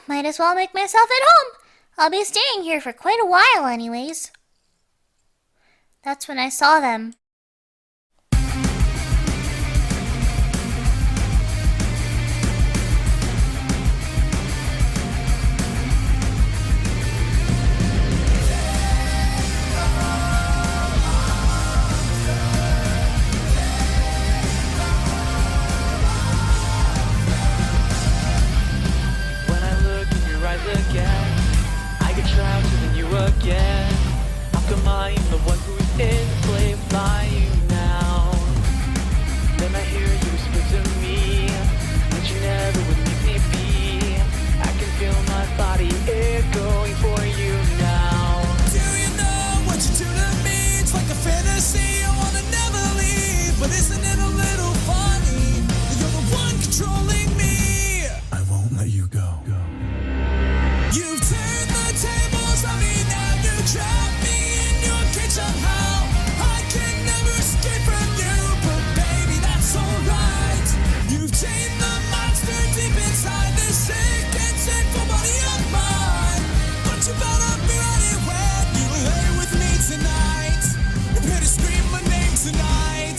might as well make myself at home. I'll be staying here for quite a while anyways. That's when I saw them. Again, how come I am the one who's enslaved by you now? Then I hear you whisper to me that you never would leave me be. I can feel my body echoing for you now. Do you know what you do to me? It's like a fantasy, I wanna never leave. But isn't it a little funny that you're the one controlling me? I won't let you go. You've turned the tables on me. Trap me in your cage somehow. I can never escape from you, but baby, that's alright. You've chained the monster deep inside this sick and sinful body of mine. But you better be ready when you lay with me tonight. Prepare to scream my name tonight.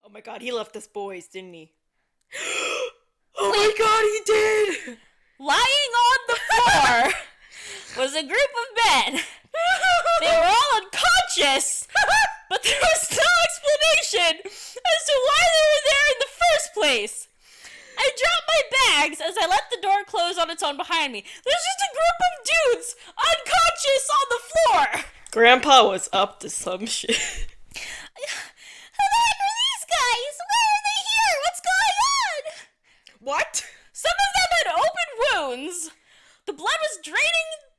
Oh my god, he left us boys, didn't he? Oh my god, he did! Lying on the floor was a group of men. They were all unconscious, but there was no explanation as to why they were there in the first place. I dropped my bags as I let the door close on its own behind me. There's just a group of dudes unconscious on the floor. Grandpa was up to some shit. Who the heck are these guys? Why are they here? What's going on? What? Some of them had open wounds. The blood was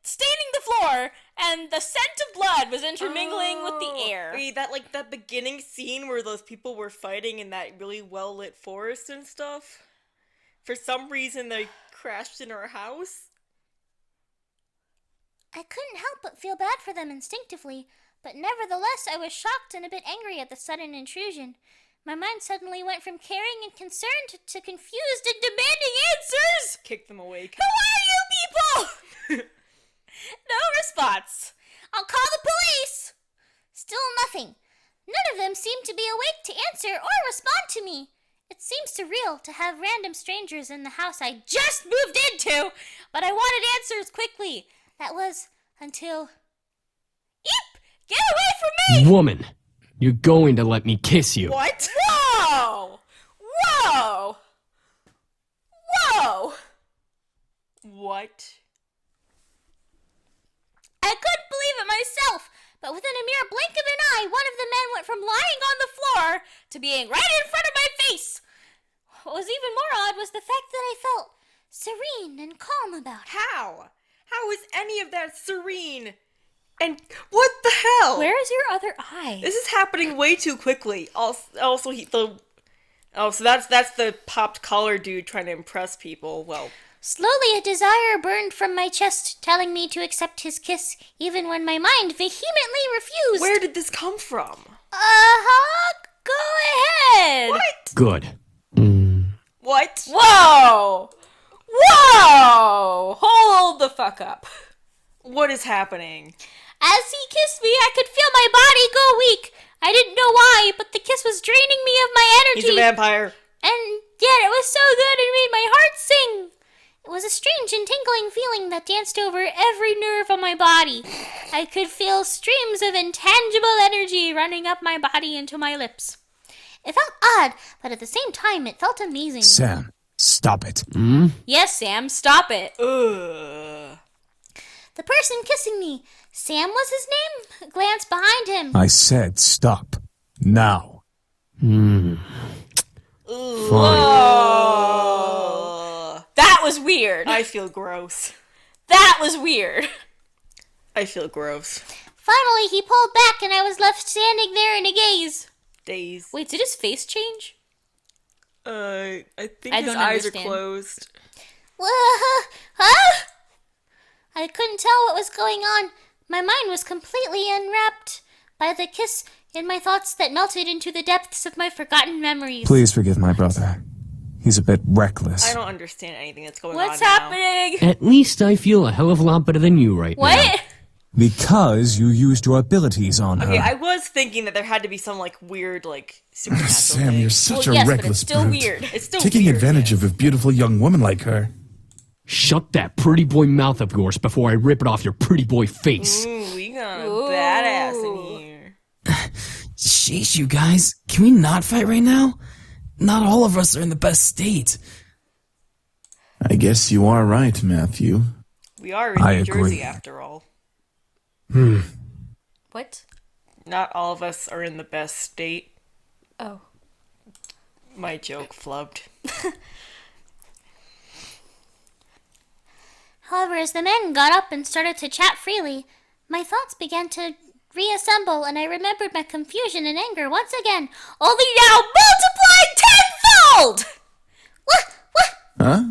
staining the floor, and the scent of blood was intermingling with the air. Wait, that beginning scene where those people were fighting in that really well-lit forest and stuff? For some reason, they crashed in our house? I couldn't help but feel bad for them instinctively, but nevertheless I was shocked and a bit angry at the sudden intrusion. My mind suddenly went from caring and concerned to confused and demanding answers! Kick them awake. Who are you people? No response. I'll call the police! Still nothing. None of them seemed to be awake to answer or respond to me. It seems surreal to have random strangers in the house I just moved into, but I wanted answers quickly. That was until... Eep! Get away from me! Woman, you're going to let me kiss you. What? Whoa! Whoa! Whoa! What? I couldn't believe it myself, but within a mere blink of an eye, one of the men went from lying on the floor to being right in front of my face. What was even more odd was the fact that I felt serene and calm about it. How? How is any of that serene? And what the hell? Where is your other eye? This is happening way too quickly. Also, so that's the popped collar dude trying to impress people. Well, slowly a desire burned from my chest, telling me to accept his kiss, even when my mind vehemently refused. Where did this come from? Go ahead. What? Good. What? Whoa! Whoa! Hold the fuck up. What is happening? As he kissed me, I could feel my body go weak. I didn't know why, but the kiss was draining me of my energy. He's a vampire. And yet it was so good it made my heart sing. It was a strange and tingling feeling that danced over every nerve on my body. I could feel streams of intangible energy running up my body into my lips. It felt odd, but at the same time it felt amazing. Sam, stop it. Yes, Sam, stop it. Ugh. The person kissing me, Sam was his name, glanced behind him. I said stop. Now. Fine. That was weird. I feel gross. That was weird. I feel gross. Finally, he pulled back and I was left standing there in a gaze. Days. Wait, did his face change? I think I his don't eyes understand. are closed. Huh? I couldn't tell what was going on. My mind was completely enwrapped by the kiss in my thoughts that melted into the depths of my forgotten memories. Please forgive my brother. He's a bit reckless. I don't understand anything that's going What's on now. happening? At least I feel a hell of a lot better than you right now. What? Because you used your abilities on Okay, her. I was thinking that there had to be some like weird like supernatural Sam, thing. you're such Well, a yes, but it's reckless still brute. weird. It's still Taking weird, advantage yeah. of a beautiful young woman like her. Shut that pretty boy mouth of yours before I rip it off your pretty boy face. Ooh, we got a badass in here. Sheesh, you guys. Can we not fight right now? Not all of us are in the best state. I guess you are right, Matthew. We are in I New agree. Jersey after all. What? Not all of us are in the best state. Oh. My joke flubbed. However, as the men got up and started to chat freely, my thoughts began to reassemble, and I remembered my confusion and anger once again, only now multiplied tenfold! What? Huh?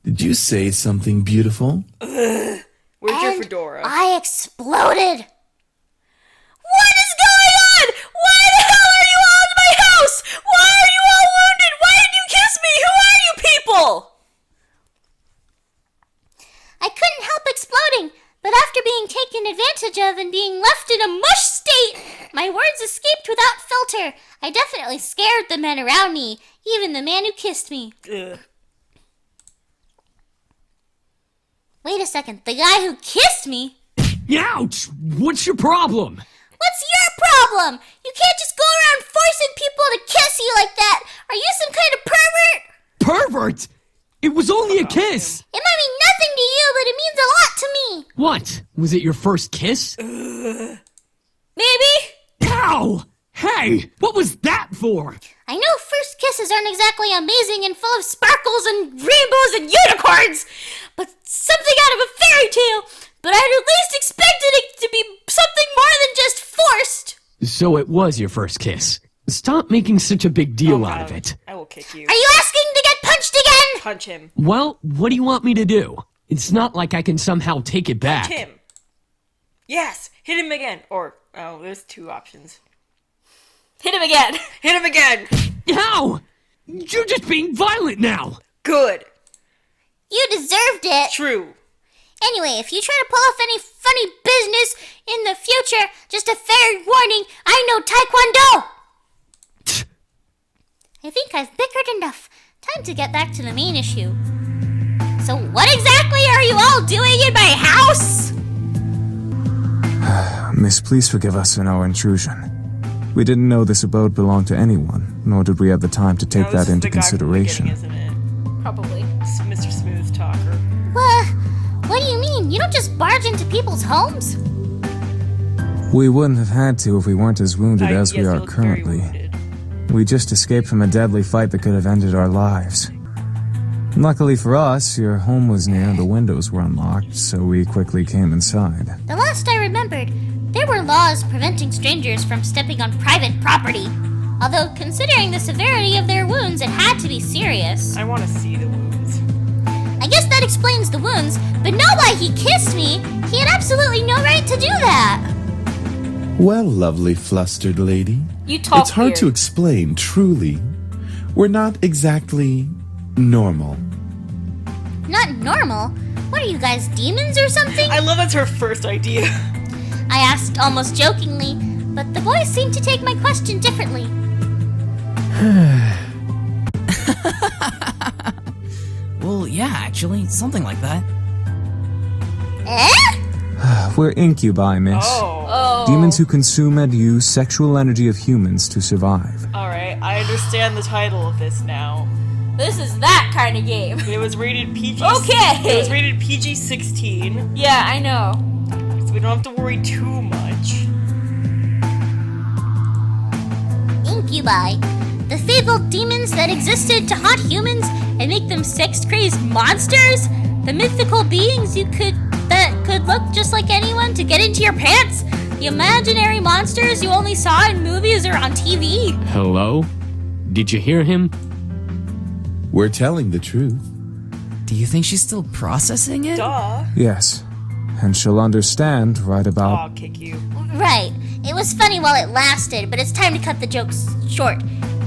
Did you say something beautiful? Where's your And fedora? I exploded. What is going on? Why the hell are you all in my house? Why are you all wounded? Why did you kiss me? Who are you people? I couldn't help exploding, but after being taken advantage of and being left in a mush state, my words escaped without filter. I definitely scared the men around me, even the man who kissed me. Ugh. Wait a second, the guy who kissed me? Ouch! What's your problem? What's your problem? You can't just go around forcing people to kiss you like that. Are you some kind of pervert? Pervert! It was only a kiss! It might mean nothing to you, but it means a lot to me. What? Was it your first kiss? Maybe? Ow! Hey! What was that for? I know first kisses aren't exactly amazing and full of sparkles and rainbows and unicorns, but something out of a fairy tale. But I'd at least expected it to be something more than just forced. So it was your first kiss. Stop making such a big deal out of it. I will kick you. Are you asking to get punched again? Punch him. Well, what do you want me to do? It's not like I can somehow take it back. Hit him. Yes, hit him again. Or, oh, there's two options. Hit him again. Hit him again. Ow! You're just being violent now! Good. You deserved it. True. Anyway, if you try to pull off any funny business in the future, just a fair warning, I know Taekwondo! I think I've bickered enough. Time to get back to the main issue. So what exactly are you all doing in my house? Miss, please forgive us in our intrusion. We didn't know this abode belonged to anyone, nor did we have the time to take No, this that is into the guy from the consideration. beginning, isn't it? Probably. It's Mr. Smooth Talker. What do you mean? You don't just barge into people's homes? We wouldn't have had to if we weren't as wounded as we yes, are he looked very currently. wounded. We just escaped from a deadly fight that could have ended our lives. Luckily for us, your home was near and the windows were unlocked, so we quickly came inside. The last I remembered, there were laws preventing strangers from stepping on private property. Although, considering the severity of their wounds, it had to be serious. I want to see the wounds. I guess that explains the wounds, but not why he kissed me. He had absolutely no right to do that. Well, lovely flustered lady. You talk It's hard weird. to explain, truly. We're not exactly normal. Not normal. What are you guys, demons or something? I love that's her first idea. I asked almost jokingly, but the boys seemed to take my question differently. Well, yeah, actually, something like that. Eh? We're incubi, miss. Oh. Demons who consume and use sexual energy of humans to survive. Alright, I understand the title of this now. This is that kind of game. It was rated PG. Okay. It was rated PG-16, Yeah, I know. so we don't have to worry too much. Incubi. The fabled demons that existed to haunt humans and make them sex-crazed monsters? The mythical beings that could look just like anyone to get into your pants? The imaginary monsters you only saw in movies or on TV? Hello? Did you hear him? We're telling the truth. Do you think she's still processing it? Duh. Yes, and she'll understand right about... I'll kick you. Right. It was funny while it lasted, but it's time to cut the jokes short.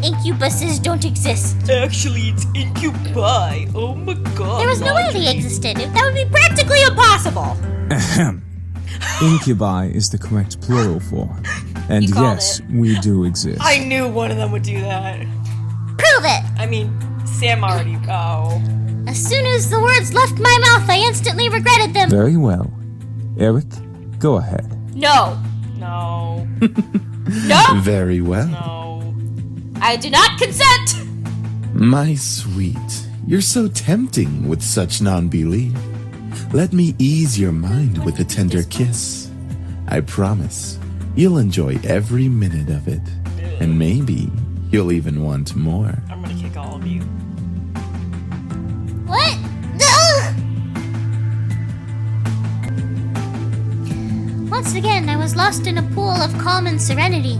Incubuses don't exist. Actually, it's incubi. Oh my god. There was no way they existed. That would be practically impossible. Ahem. Incubi is the correct plural form. And You called yes, we do exist. I knew one of them would do that. Prove it. I mean, Sam already. Oh. As soon as the words left my mouth, I instantly regretted them. Very well. Eric, go ahead. No. No. No. Very well. No. I do not consent. My sweet, you're so tempting with such non-belief. Let me ease your mind with a tender kiss. I promise you'll enjoy every minute of it. And maybe you'll even want more. I'm gonna kick all of you. What? Ugh! Once again, I was lost in a pool of calm and serenity.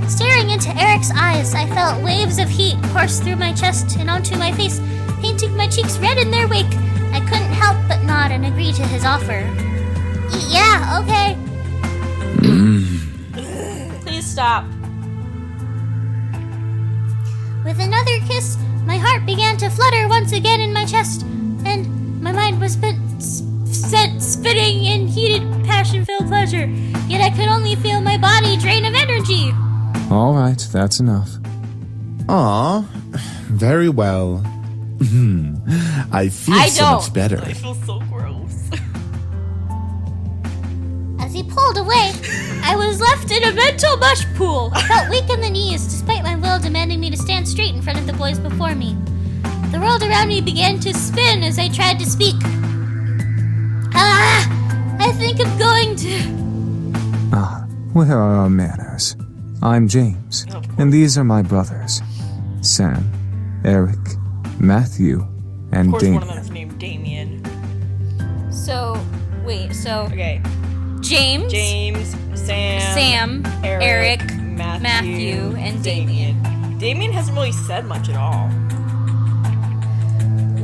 Staring into Eric's eyes, I felt waves of heat course through my chest and onto my face, painting my cheeks red in their wake. I couldn't help but nod and agree to his offer. Yeah, okay. Please stop. With another kiss, my heart began to flutter once again in my chest, and my mind was spinning in heated, passion-filled pleasure. Yet I could only feel my body drain of energy. All right, that's enough. Aw, very well. I feel I so much don't. better. I feel so gross. As he pulled away, I was left in a mental mush pool. I felt weak in the knees, despite my will demanding me to stand straight in front of the boys before me. The world around me began to spin as I tried to speak. I think I'm going to... Ah, where are our manners? I'm James, and these are my brothers. Sam, Eric, Matthew, and Of course, Damien. one of them is named Damien. So, wait, so Okay. James, Sam, Sam, Eric, Matthew, Matthew, and Damien. Damien hasn't really said much at all.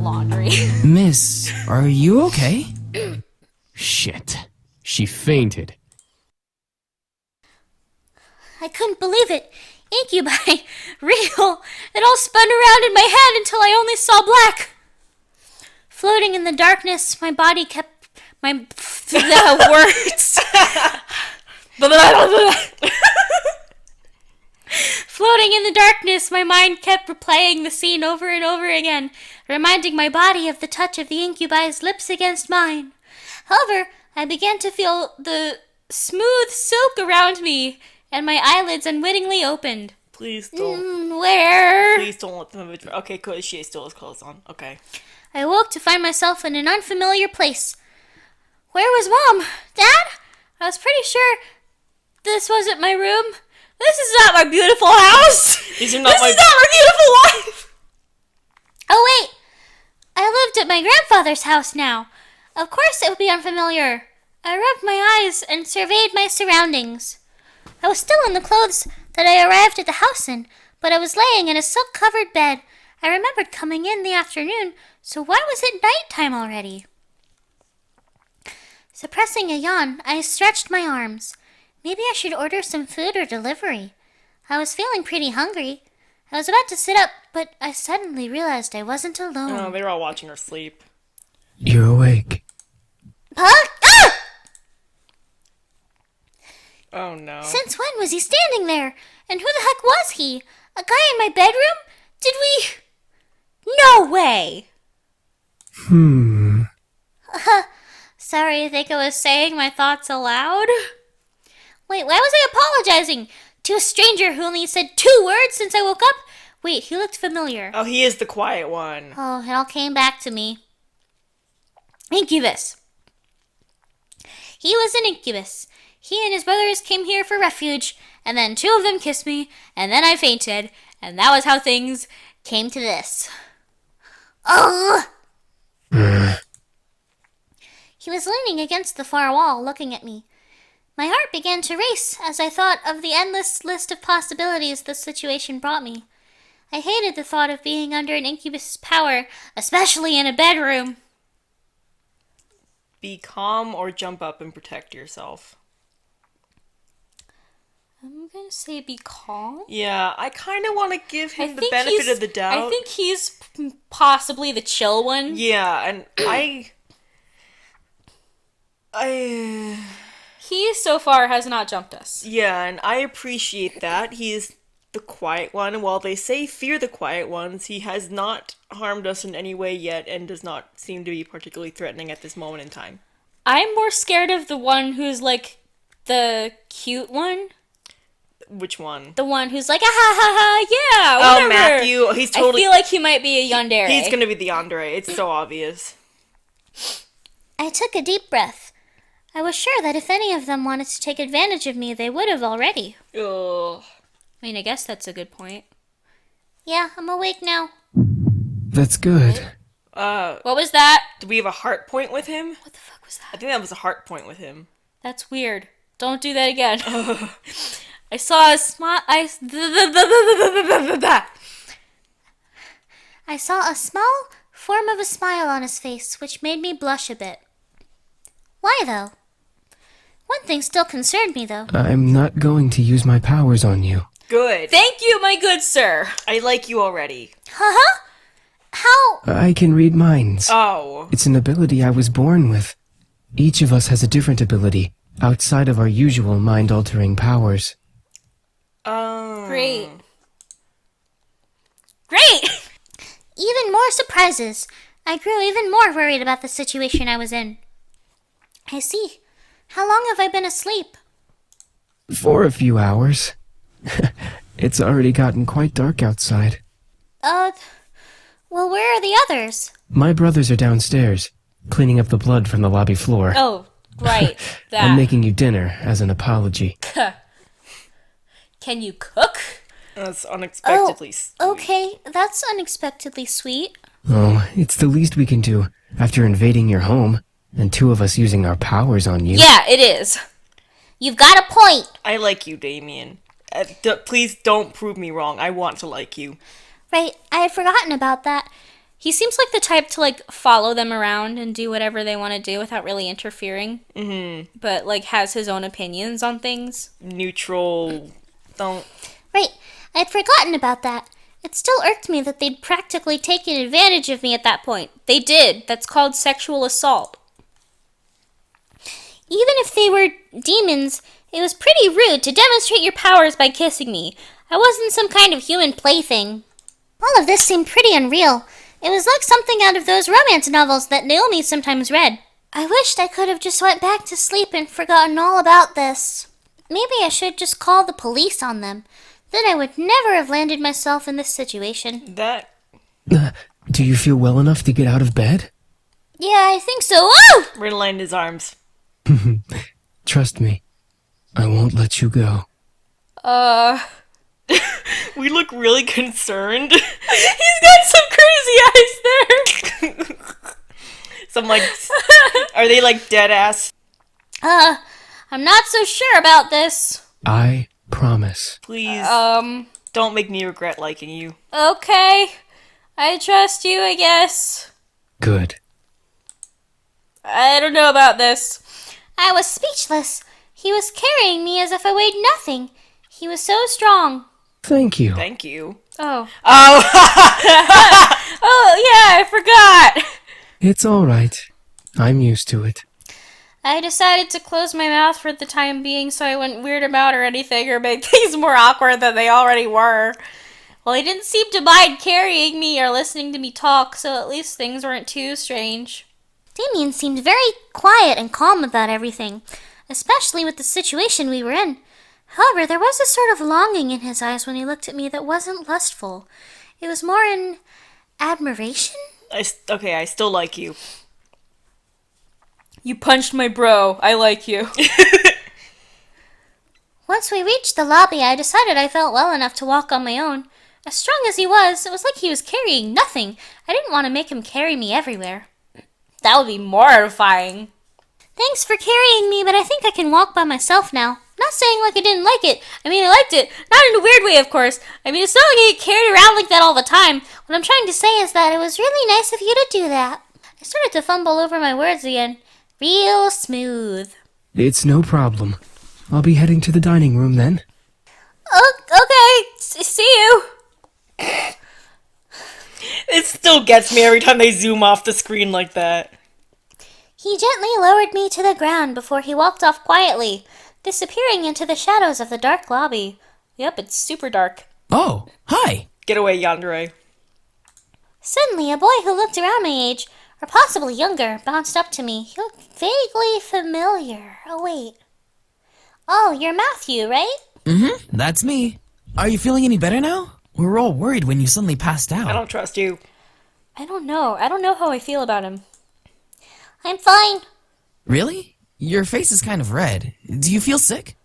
Laundry. Miss, are you okay? Shit. She fainted. I couldn't believe it. Incubi. Real. It all spun around in my head until I only saw black. Floating in the darkness, my body kept... the words. Floating in the darkness, my mind kept replaying the scene over and over again, reminding my body of the touch of the incubi's lips against mine. However, I began to feel the smooth silk around me, and my eyelids unwittingly opened. Please don't. Where? Please don't let them. Okay, good. She still has clothes on. Okay. I woke to find myself in an unfamiliar place. Where was Mom? Dad? I was pretty sure this wasn't my room. This is not my beautiful house. These are not This my. is not my beautiful life. Oh, wait. I lived at my grandfather's house now. Of course it would be unfamiliar. I rubbed my eyes and surveyed my surroundings. I was still in the clothes that I arrived at the house in, but I was laying in a silk-covered bed. I remembered coming in the afternoon, so why was it nighttime already? Suppressing a yawn, I stretched my arms. Maybe I should order some food or delivery. I was feeling pretty hungry. I was about to sit up, but I suddenly realized I wasn't alone. Oh, they were all watching her sleep. You're awake. Huh? Ah! Oh no. Since when was he standing there? And who the heck was he? A guy in my bedroom? Did we... No way! Sorry, I think I was saying my thoughts aloud. Wait, why was I apologizing? To a stranger who only said 2 words since I woke up? Wait, he looked familiar. Oh, he is the quiet one. Oh, it all came back to me. Incubus. He was an incubus. He and his brothers came here for refuge, and then 2 of them kissed me, and then I fainted, and that was how things came to this. Oh! He was leaning against the far wall, looking at me. My heart began to race as I thought of the endless list of possibilities this situation brought me. I hated the thought of being under an incubus's power, especially in a bedroom. Be calm or jump up and protect yourself. I'm gonna say be calm. Yeah, I kind of want to give him the benefit of the doubt. I think he's possibly the chill one. Yeah, and He so far has not jumped us. yeah, and I appreciate that. He is the quiet one, and while they say fear the quiet ones, he has not harmed us in any way yet and does not seem to be particularly threatening at this moment in time. I'm more scared of the one who's like the cute one. Which one? The one who's like, ah ha ha ha, yeah, Oh, whatever. Matthew. He's totally... I feel like he might be a yandere. He's gonna be the yandere. It's so obvious. I took a deep breath. I was sure that if any of them wanted to take advantage of me, they would have already. Ugh. I mean, I guess that's a good point. Yeah, I'm awake now. That's good. What was that? Do we have a heart point with him? What the fuck was I that? think that was a heart point with him. That's weird. Don't do that again. I saw a smile. I saw a small form of a smile on his face, which made me blush a bit. Why, though? One thing still concerned me, though. I'm not going to use my powers on you. Good. Thank you, my good sir. I like you already. Huh? How? I can read minds. Oh. It's an ability I was born with. Each of us has a different ability, outside of our usual mind-altering powers. Great. Even more surprises. I grew even more worried about the situation I was in. I see. How long have I been asleep? For a few hours. It's already gotten quite dark outside. Well, where are the others? My brothers are downstairs, cleaning up the blood from the lobby floor. Oh, right. That. I'm making you dinner as an apology. Can you cook? That's unexpectedly sweet. Okay, that's unexpectedly sweet. Oh, it's the least we can do after invading your home and two of us using our powers on you. Yeah, it is. You've got a point. I like you, Damien. Please don't prove me wrong. I want to like you. Right, I had forgotten about that. He seems like the type to like follow them around and do whatever they want to do without really interfering. Mm-hmm. But like has his own opinions on things. Neutral. Don't. Right, I had forgotten about that. It still irked me that they'd practically taken advantage of me at that point. They did. That's called sexual assault. Even if they were demons, it was pretty rude to demonstrate your powers by kissing me. I wasn't some kind of human plaything. All of this seemed pretty unreal. It was like something out of those romance novels that Naomi sometimes read. I wished I could have just went back to sleep and forgotten all about this. Maybe I should just call the police on them. Then I would never have landed myself in this situation. That. Do you feel well enough to get out of bed? Yeah, I think so. Oh! Riddle in his arms. Trust me, I won't let you go. We look really concerned. He's got some crazy eyes there. Some like. Are they like dead ass? I'm not so sure about this. I promise. Please. Don't make me regret liking you. Okay. I trust you, I guess. Good. I don't know about this. I was speechless. He was carrying me as if I weighed nothing. He was so strong. Thank you. Thank you. Oh. Oh! Oh, yeah, I forgot. It's all right. I'm used to it. I decided to close my mouth for the time being so I wouldn't weird him out or anything or make things more awkward than they already were. Well, he didn't seem to mind carrying me or listening to me talk, so at least things weren't too strange. Damien seemed very quiet and calm about everything, especially with the situation we were in. However, there was a sort of longing in his eyes when he looked at me that wasn't lustful. It was more in admiration? I still like you. You punched my bro. I like you. Once we reached the lobby, I decided I felt well enough to walk on my own. As strong as he was, it was like he was carrying nothing. I didn't want to make him carry me everywhere. That would be mortifying. Thanks for carrying me, but I think I can walk by myself now. Not saying like I didn't like it. I mean, I liked it. Not in a weird way, of course. I mean, it's not like I get carried around like that all the time. What I'm trying to say is that it was really nice of you to do that. I started to fumble over my words again. Real smooth. It's no problem. I'll be heading to the dining room then. Okay, see you. It still gets me every time they zoom off the screen like that. He gently lowered me to the ground before he walked off quietly, disappearing into the shadows of the dark lobby. Yep, it's super dark. Oh, hi. Get away, Yandere. Suddenly, a boy who looked around my age, or possibly younger, bounced up to me. He looked vaguely familiar. Oh, wait. Oh, you're Matthew, right? Mm-hmm, that's me. Are you feeling any better now? We were all worried when you suddenly passed out. I don't trust you. I don't know. I don't know how I feel about him. I'm fine. Really? Your face is kind of red. Do you feel sick?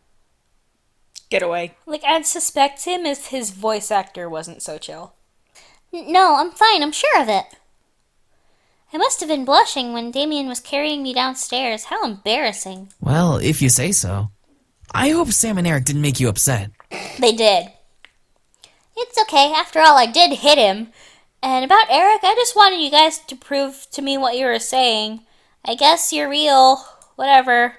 Get away. Like, I'd suspect him if his voice actor wasn't so chill. No, I'm fine. I'm sure of it. I must have been blushing when Damien was carrying me downstairs. How embarrassing. Well, if you say so. I hope Sam and Eric didn't make you upset. They did. It's okay. After all, I did hit him. And about Eric, I just wanted you guys to prove to me what you were saying. I guess you're real. Whatever.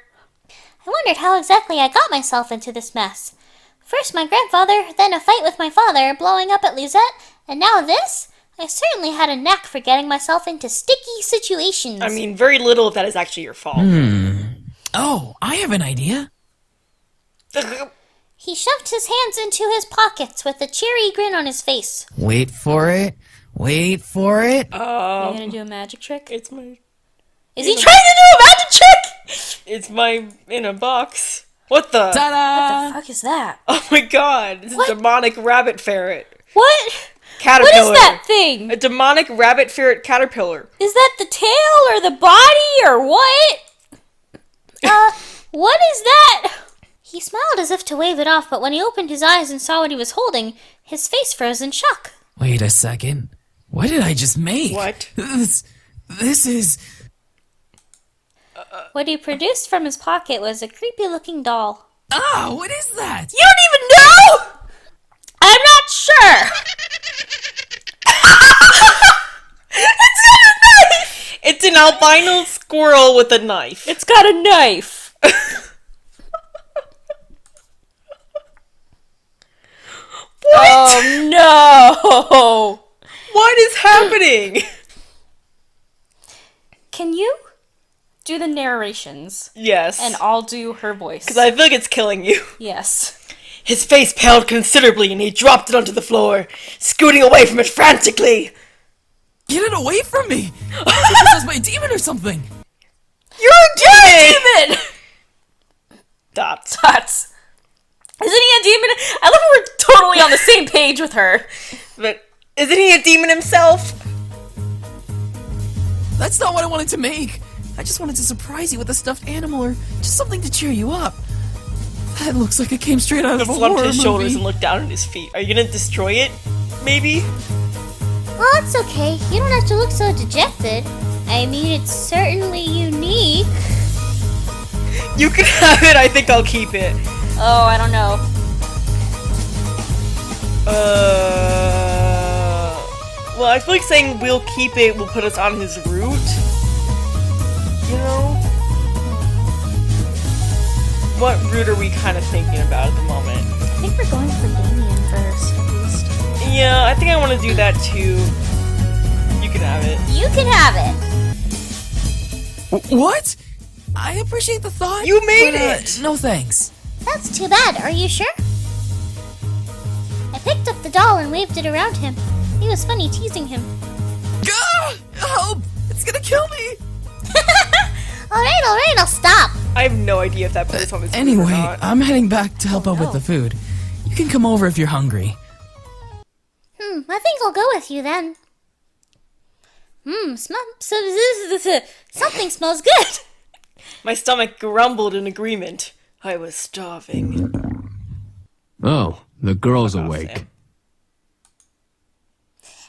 I wondered how exactly I got myself into this mess. First my grandfather, then a fight with my father, blowing up at Lisette, and now this? I certainly had a knack for getting myself into sticky situations. I mean, very little of that is actually your fault. Oh, I have an idea. He shoved his hands into his pockets with a cheery grin on his face. Wait for it. Wait for it. You gonna do a magic trick? It's my... Is he trying to do a magic trick? It's my... in a box. What the... Ta-da! What the fuck is that? Oh my god. This is a demonic rabbit ferret. What? Caterpillar. What is that thing? A demonic rabbit ferret caterpillar. Is that the tail or the body or what? What is that? He smiled as if to wave it off, but when he opened his eyes and saw what he was holding, his face froze in shock. Wait a second. What did I just make? What? This is... What he produced from his pocket was a creepy-looking doll. Ah, what is that? You don't even know? I'm not sure. It's an albino squirrel with a knife. It's got a knife. Oh no! What is happening? Can you do the narrations? Yes. And I'll do her voice. Because I feel like it's killing you. Yes. His face paled considerably and he dropped it onto the floor, scooting away from it frantically. Get it away from me! This is my demon or something! You're a demon! Demon! Dots. Dots. Isn't he a demon? I love how we're totally on the same page with her. But isn't he a demon himself? That's not what I wanted to make! I just wanted to surprise you with a stuffed animal or just something to cheer you up. That looks like it came straight out of He a slumped horror his shoulders movie. and looked down at his feet. Are you gonna destroy it? Maybe? Well, it's okay. You don't have to look so dejected. I mean, it's certainly unique. You can have it, I think I'll keep it. Oh, I don't know. Well, I feel like saying we'll keep it will put us on his route. You know? What route are we kind of thinking about at the moment? I think we're going for Damien first, at least. Yeah, I think I want to do that too. You can have it. You can have it. What? I appreciate the thought. You made but, it! No thanks. That's too bad. Are you sure? I picked up the doll and waved it around him. He was funny teasing him. Ah, help! It's gonna kill me! Alright, I'll stop. I have no idea if that puts us on his route or Anyway, not. I'm heading back to help out with the food. You can come over if you're hungry. I think I'll go with you then. Something smells good. My stomach grumbled in agreement. I was starving. Oh, the girl's Fuck off, awake. Sam.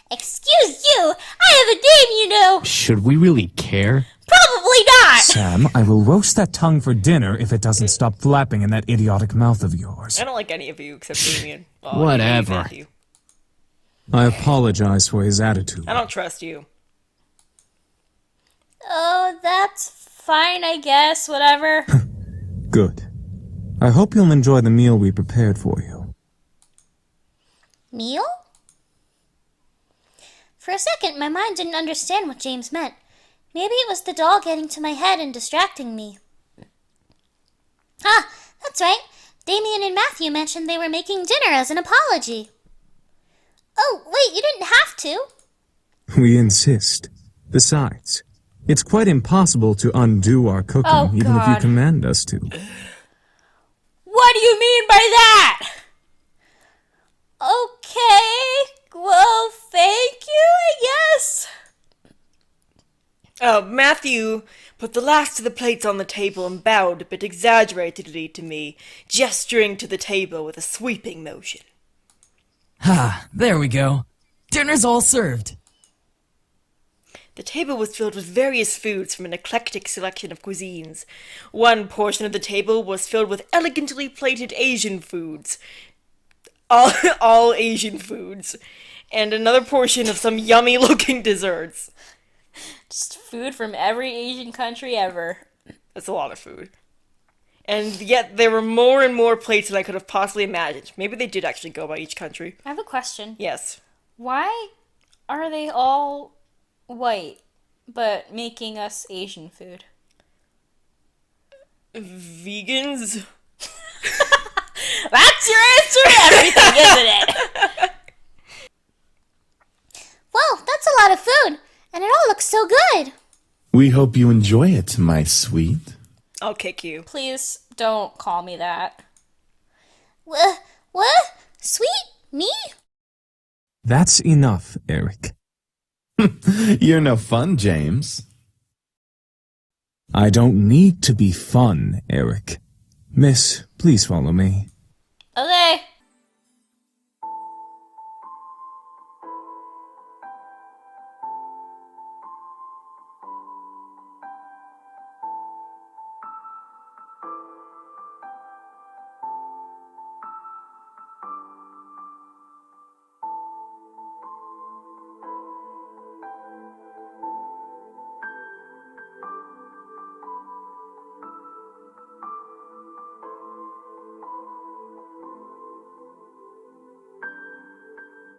Excuse you, I have a name, you know. Should we really care? Probably not! Sam, I will roast that tongue for dinner if it doesn't stop flapping in that idiotic mouth of yours. I don't like any of you except Damien. Oh, Whatever. Matthew. I apologize for his attitude. I don't trust you. Oh, that's fine, I guess. Whatever. Good. I hope you'll enjoy the meal we prepared for you. Meal? For a second, my mind didn't understand what James meant. Maybe it was the doll getting to my head and distracting me. Ah, that's right. Damien and Matthew mentioned they were making dinner as an apology. Oh, wait, you didn't have to. We insist. Besides, it's quite impossible to undo our cooking, Oh, even if you God. command us to. What do you mean by that? Okay, well, thank you, I guess. Matthew put the last of the plates on the table and bowed a bit exaggeratedly to me, gesturing to the table with a sweeping motion. Ah, there we go. Dinner's all served. The table was filled with various foods from an eclectic selection of cuisines. One portion of the table was filled with elegantly plated Asian foods. All Asian foods. And another portion of some yummy-looking desserts. Just food from every Asian country ever. That's a lot of food. And yet there were more and more plates than I could have possibly imagined. Maybe they did actually go by each country. I have a question. Yes. Why are they all white, but making us Asian food? Vegans? That's your answer to everything, isn't it? Whoa, that's a lot of food, and it all looks so good. We hope you enjoy it, my sweet. I'll kick you. Please don't call me that. What? Sweet? Me? That's enough, Eric. You're no fun, James. I don't need to be fun, Eric. Miss, please follow me. Okay.